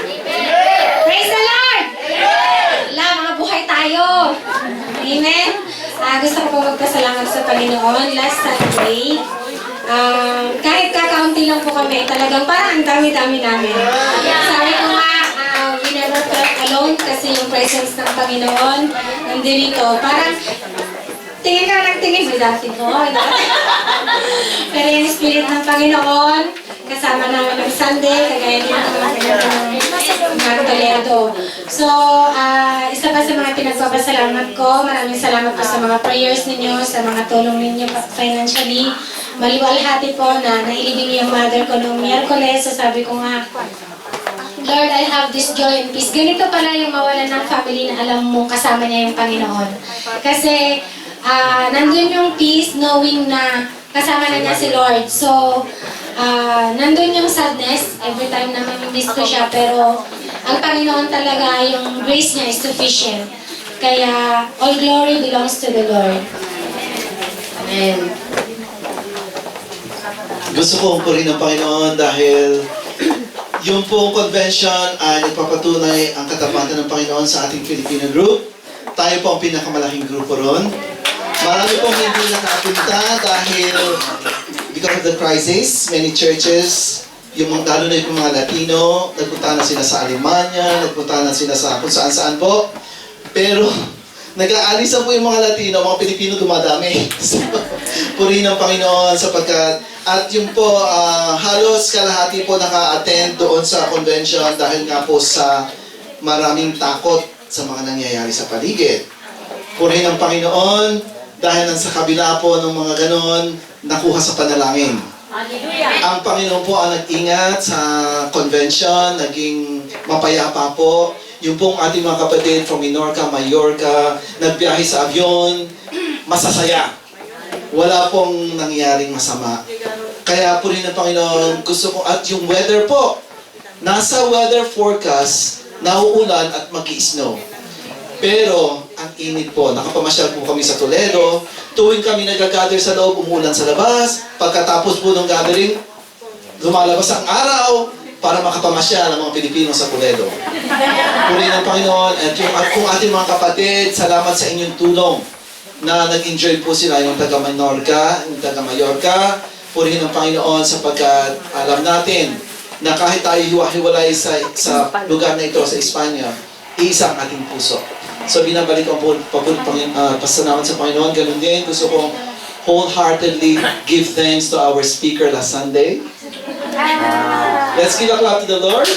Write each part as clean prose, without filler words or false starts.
Praise the Lord! Wala, mga buhay tayo. Amen? Gusto ko po magpasalamat sa Panginoon. Last Sunday, kahit kakaunti lang po kami, talagang parang ang dami-dami namin. Sabi ko nga, we never felt alone kasi yung presence ng Panginoon nandito. Parang, tingin ka ng tingin, may dati ko. Pero yung Spirit ng Panginoon, kasama namin ng Sunday, kagaya din ng mga Toledo. So, isa pa sa mga pinagpapasalamat ko, maraming salamat po sa mga prayers ninyo, sa mga tulong ninyo financially. Maliwalhati po na nailibing yung mother ko noong Miyerkules. So sabi ko nga, Lord, I have this joy and peace. Ganito pala yung mawalan ng family na alam mo kasama niya yung Panginoon. Kasi nandun yung peace knowing na kasama na niya si Lord. So, nandun yung sadness every time na mamimiss ko siya. Pero ang Panginoon talaga, yung grace niya is sufficient. Kaya all glory belongs to the Lord. Amen. Gusto kong purihin ang Panginoon dahil yung pong convention ay nagpapatunay ang katapatan ng Panginoon sa ating Filipino group. Tayo po ang pinakamalaking grupo ron. Marami pong hindi nakapunta dahil because of the crisis, many churches, lalo na yung mga Latino, nagpunta na sila sa Alemanya, nagpunta na sila sa kung saan-saan po. Pero nag-aalisan po yung mga Latino, mga Pilipino dumadami. So, purihin ang Panginoon sapagkat at yung po, halos kalahati po naka-attend doon sa convention dahil nga po sa maraming takot sa mga nangyayari sa paligid. Purihin ang Panginoon dahil sa kabila po ng mga ganon, nakuha sa panalangin. Ang Panginoon po ang nag-ingat sa convention, naging mapayapa po. Yung pong ating mga kapatid from Minorca, Mallorca, nagbiyahe sa avyon, masasaya. Wala pong nangyaring masama. Kaya po rin ng Panginoon, gusto ko, at yung weather po, nasa weather forecast, nauulan at mag-i-snow. Pero, ang init po, nakapamasyal po kami sa Toledo, tuwing kami nag-gather sa loob, umulan sa labas, pagkatapos po ng gathering, lumalabas ang araw, para makapamasyal ang mga Pilipino sa Toledo. Purihin ng Panginoon, at kung ating mga kapatid, salamat sa inyong tulong na nag-enjoy po sila yung taga Minorca, yung taga Mallorca. Purihin ng Panginoon sapagkat alam natin na kahit tayo hiwa-hiwalay sa lugar na ito, sa Espanya, isang ating puso. So binabalik ko ang pasalamat sa Panginoon. Ganun din, gusto kong wholeheartedly give thanks to our speaker last Sunday. Let's give a clap to the Lord.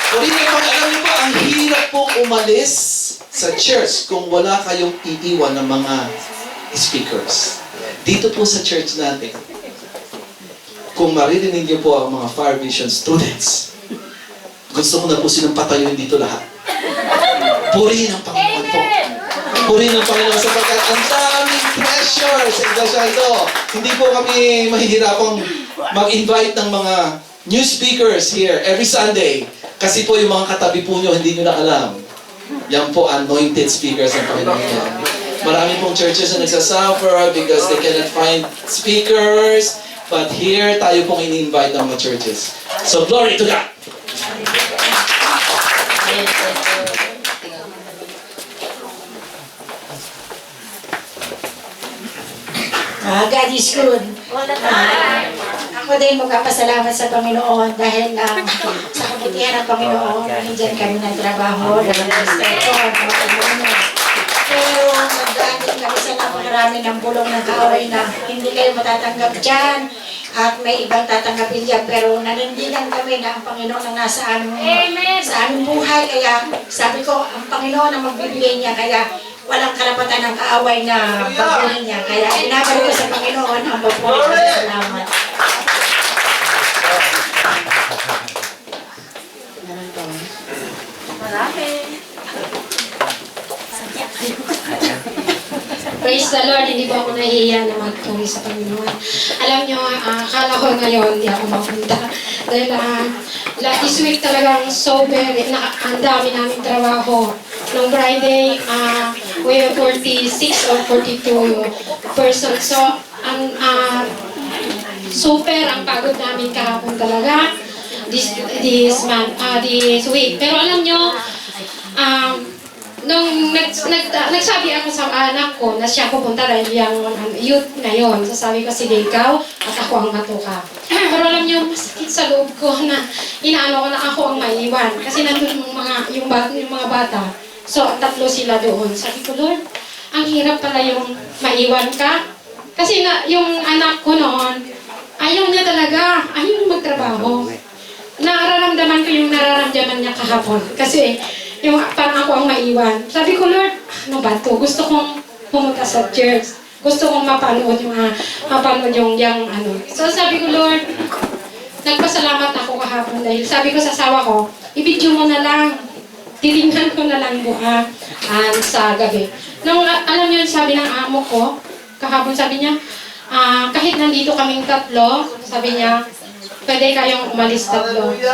Purihin ng Panginoon, alam niyo po, ang hirap pong umalis sa church kung wala kayong iiwan ng mga speakers. Dito po sa church natin, kung maririnig niyo po ang mga Fire Vision students, gusto ko na po silang patayuin dito lahat. Purihin ang Panginoon po. Purihin ang Panginoon sapagkat ang daming pressure sa iglesia ito. Hindi po kami mahihirapang mag-invite ng mga new speakers here every Sunday. Kasi po yung mga katabi po nyo, hindi nyo na alam. Yan po, anointed speakers ng Panginoon yan. Marami pong churches na nagsasuffer because they cannot find speakers. But here, tayo pong ini-invite ng mga churches. So, glory to God! God is good. Ako din magpapasalamat sa Panginoon dahil sa kabutihan ng Panginoon, nandiyan kami ng trabaho, dahil respeto, pero nagdaanin kami sa napakarami ng bulong ng kaaway na hindi kayo matatanggap dyan at may ibang tatanggapin dyan, pero nanindigan kami na ang Panginoon ang nasa aming buhay, kaya sabi ko, ang Panginoon ang magbibigay niya, kaya walang karapatan ng kaaway na baguhin niya. Kaya inabalik ko sa Panginoon ang pagpuli ng salamat. Marami. Praise the Lord, hindi po ako nahihiya na magpuri sa Panginoon. Alam niyo, akala ko ngayon hindi ako mapunta. Dahil this week talagang sober, ang dami namin trabaho. Nung Friday, we have 46 or 42 persons. So, super ang pagod namin kahapon talaga. this week. Pero alam nyo, nung nagsabi ako sa anak ko na siya pupunta dahil yung youth ngayon, sasabi ko, sige ikaw at ako ang matuka. Pero alam niyo, masakit sa loob ko na inaano ko na ako ang maiwan. Kasi nandun yung mga bata. So, 3 sila doon. Sabi ko, Lord, ang hirap pala yung maiwan ka. Kasi yung anak ko noon, ayaw niya talaga, ayaw magtrabaho. Nararamdaman ko yung nararamdaman niya kahapon. Kasi, yung parang ako ang maiwan. Sabi ko, Lord, ano ba to? Gusto kong pumunta sa church. Gusto kong mapanood yung ano. So sabi ko, Lord, nagpasalamat ako kahapon dahil sabi ko sa asawa ko, i-video mo na lang. Titingnan ko na lang sa gabi. Nung alam niyo, sabi ng amo ko, kahapon sabi niya, kahit nandito kaming 3, sabi niya, pwede kayong umalis 3. Sabi ko,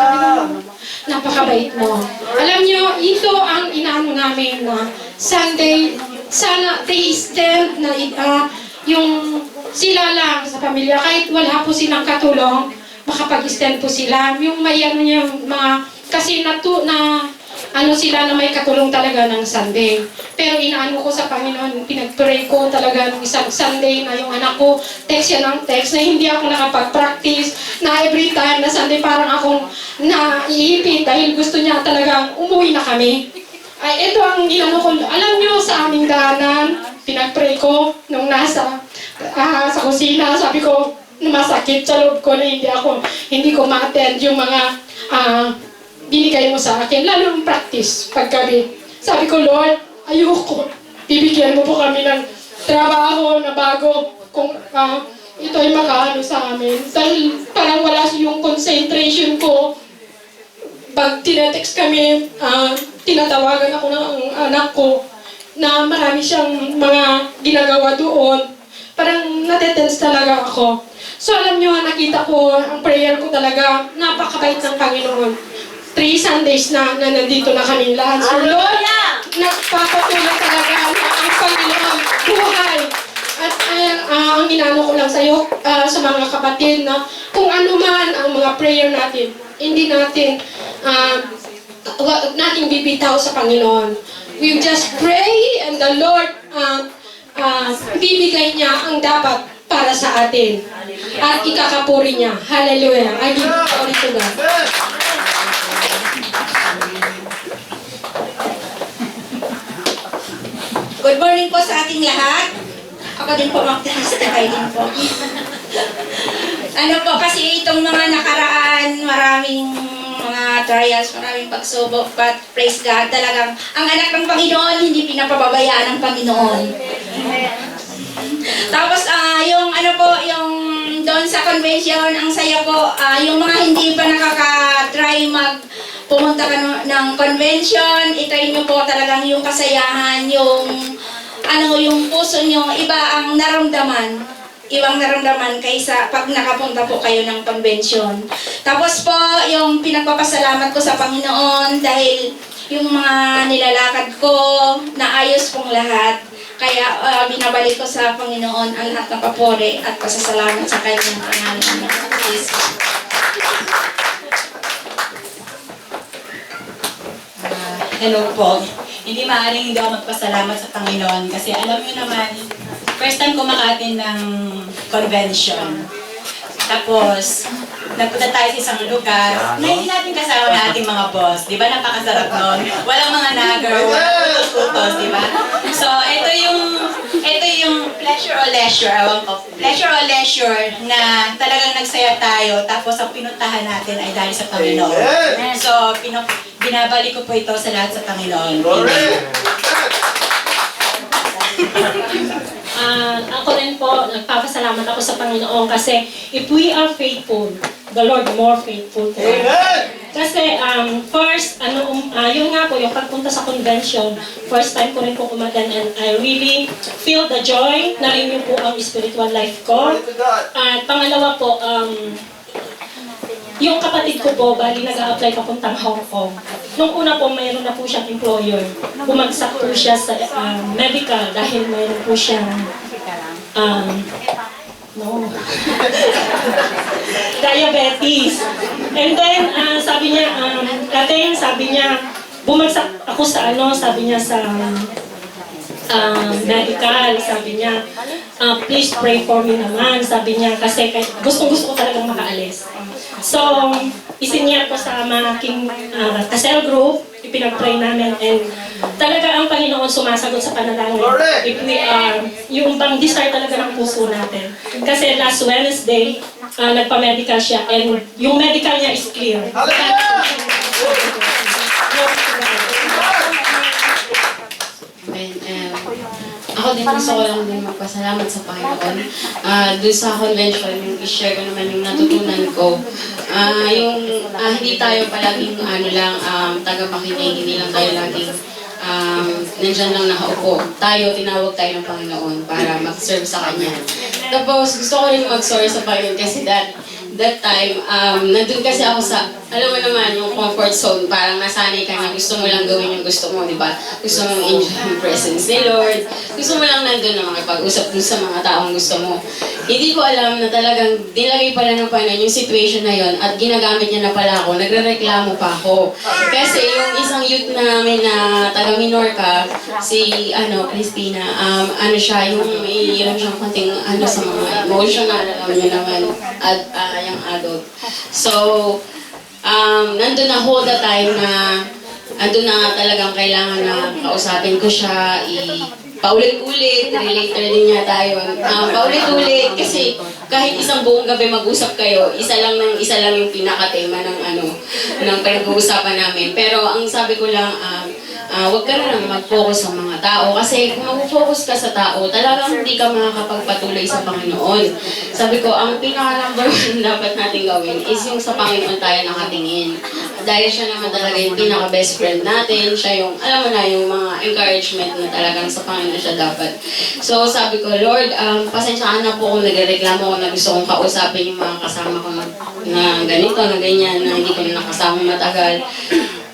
napakabait mo. Alam niyo, ito ang inaano namin na Sunday, sana they stand na yung sila lang sa pamilya, kahit wala po silang katulong, makapag-stand po sila. Yung may ano niya, mga, kasi ano sila na may katulong talaga ng Sunday. Pero inaano ko sa Panginoon, pinag-pray ko talaga ng isang Sunday na yung anak ko, text yan ng text, na hindi ako nakapag-practice, na every time na Sunday parang akong naiipit dahil gusto niya talagang umuwi na kami. Ay, ito ang ginano ko. Alam niyo, sa aming daanan, pinag-pray ko nung nasa sa kusina, sabi ko, masakit sa loob ko na hindi ko ma-attend yung mga binigay mo sa akin, lalo yung practice paggabi. Sabi ko, Lord, ayoko. Bibigyan mo po kami ng trabaho na bago kung ito ay makaano sa amin. Dahil parang wala yung concentration ko. Pag tinetext kami, tinatawagan ako ng anak ko na marami siyang mga ginagawa doon. Parang natetense talaga ako. So alam niyo, nakita ko, ang prayer ko talaga, napakabait ng Panginoon. 3 Sundays na nandito na kami lahat. So Lord, nagpapatuloy talaga na ang Panginoon buhay. At ang inano ko lang sa'yo, sa mga kapatid, na kung ano man ang mga prayer natin, hindi natin nating bibitaw sa Panginoon. We just pray and the Lord bibigay niya ang dapat para sa atin. At ikakapuri niya. Hallelujah. I give glory to God. Good morning po sa ating lahat. Ako din po, mag-testify din po. Ano po, kasi itong mga nakaraan, maraming mga trials, maraming pagsubok, but praise God, talagang ang anak ng Panginoon, hindi pinapababayaan ng Panginoon. Tapos, yung ano po, yung doon sa convention, ang saya po, yung mga hindi pa nakaka-try pumunta ka ng convention, itry nyo po talagang yung kasayahan, yung puso nyo, iba ang naramdaman. Ibang naramdaman kaysa pag nakapunta po kayo ng convention. Tapos po, yung pinagpapasalamat ko sa Panginoon dahil yung mga nilalakad ko, naayos pong lahat. Kaya binabalik ko sa Panginoon ang lahat ng papuri at pasasalamat sa kanyang pangalan. Hello po. Hindi maaaring hindi ako magpasalamat sa Panginoon kasi alam niyo naman, first time ko maka-attend ng convention. Tapos, nagpunta tayo sa isang lugar na hindi natin kasama ng ating mga boss. Di ba? Napakasarap nun. Walang mga nagger, walang utos-utos, di ba? So, ito yung pleasure or leisure, ewan ko. Pleasure or leisure na talagang nagsaya tayo tapos ang pinuntahan natin ay dahil sa Panginoon. So, binabalik ko po ito sa lahat sa Panginoon. Ako rin po, nagpapasalamat ako sa Panginoon kasi if we are faithful, the Lord more faithful to us. Kasi first, yun nga po, yung pagpunta sa convention, first time ko rin po kumagan and I really feel the joy na rin po ang spiritual life ko. At pangalawa po, yung kapatid ko po, bali nag-a-apply papuntang Hong Kong. Nung una po, mayroon na po siyang employer. Bumagsak po siya sa medical dahil mayroon po siyang No. Diabetes. And then, sabi niya, sabi niya, bumagsak ako sa sabi niya sa medical, sabi niya, please pray for me naman, sabi niya, kasi gustong-gusto ko talagang makaalis. So, isinyar ko sa aking cell group, ipinag-pray namin, and talaga ang Panginoon sumasagot sa panalangin. If we are, yung bang desire talaga ng puso natin. Kasi last Wednesday, nagpa-medical siya, and yung medical niya is clear. Ako din gusto ko lang din magpasalamat sa Panginoon. Doon sa convention, yung i-share ko naman yung natutunan ko. Hindi tayo palaging taga-makinig, hindi lang tayo laging nandyan lang nakaupo. Tinawag tayo ng Panginoon para mag-serve sa Kanya. Tapos gusto ko rin mag-sorry sa Panginoon kasi that time, nandun kasi ako sa, alam mo naman, yung comfort zone, parang nasanay ka na gusto mo lang gawin yung gusto mo, di ba? Gusto mo enjoy yung presence ni Lord. Gusto mo lang nandun na makipag-usap dun sa mga taong gusto mo. Hindi ko alam na talagang nilagay pala ng Panginoon yung situation na yon at ginagamit niya na pala ako, nagre-reklamo pa ako. Kasi yung isang youth namin na taga-Minorca, si Christina, siya, yung mayroon siyang konting sa mga emotional, alam niyo naman, yung adult. So, nandun na all the time na andun na talagang kailangan na kausapin ko siya, paulit-ulit, related din niya tayo. Paulit-ulit kasi kahit isang buong gabi mag-usap kayo, isa lang yung pinaka-tema ng pinag-uusapan namin. Pero ang sabi ko lang, huwag ka na lang mag-focus sa mga tao. Kasi kung mag-focus ka sa tao, talagang hindi ka makakapagpatuloy sa Panginoon. Sabi ko, ang pinaka-number 1 dapat natin gawin is yung sa Panginoon tayo nakatingin. Dahil siya naman talaga yung pinaka-best friend natin. Siya yung, alam mo na, yung mga encouragement na talagang sa Panginoon siya dapat. So sabi ko, Lord, pasensyaan na po kung nagreklamo ko na gusto kong kausapin yung mga kasama ko na ganito, na ganyan, na hindi ko na nakasama matagal.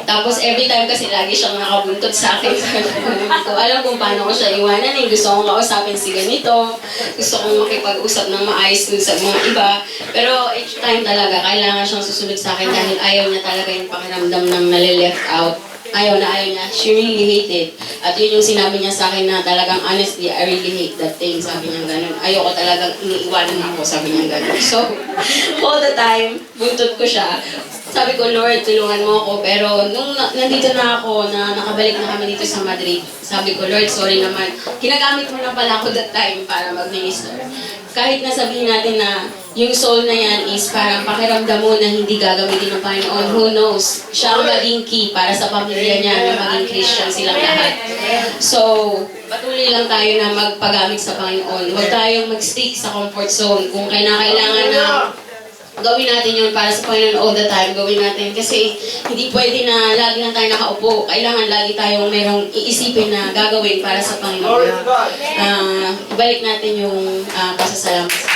Tapos every time kasi lagi siyang nakabuntot sa akin. Hindi ko alam kung paano ko siya iwanan. Gusto kong kausapin si ganito. Gusto kong makipag-usap ng maayos dun sa mga iba. Pero each time talaga, kailangan siyang susunod sa akin dahil ayaw niya talaga yung pakiramdam ng nalileft out. Ayaw niya. She really hate it. At yun yung sinabi niya sa akin na talagang honestly, I really hate that thing. Sabi niya ganun. Ayoko talagang iniiwanan ako. Sabi niya ganun. So, all the time, buntot ko siya. Sabi ko, Lord, tulungan mo ako. Pero nung nandito na ako, na nakabalik na kami dito sa Madrid, sabi ko, Lord, sorry naman. Ginagamit mo na pala ako that time para mag-minister. Kahit na sabihin natin na yung soul na yan is parang pakiramdam mo na hindi gagamitin ng Panginoon, who knows? Siya ang maging key para sa pamilya niya na maging Christian silang lahat. So, patuloy lang tayo na magpagamit sa Panginoon. Huwag tayong mag-stick sa comfort zone. Kung kailangan na gawin natin yun para sa Panginoon all the time, gawin natin. Kasi hindi pwede na lagi lang tayo nakaupo. Kailangan lagi tayong merong iisipin na gagawin para sa Panginoon. Ibalik natin yung pasasalamat.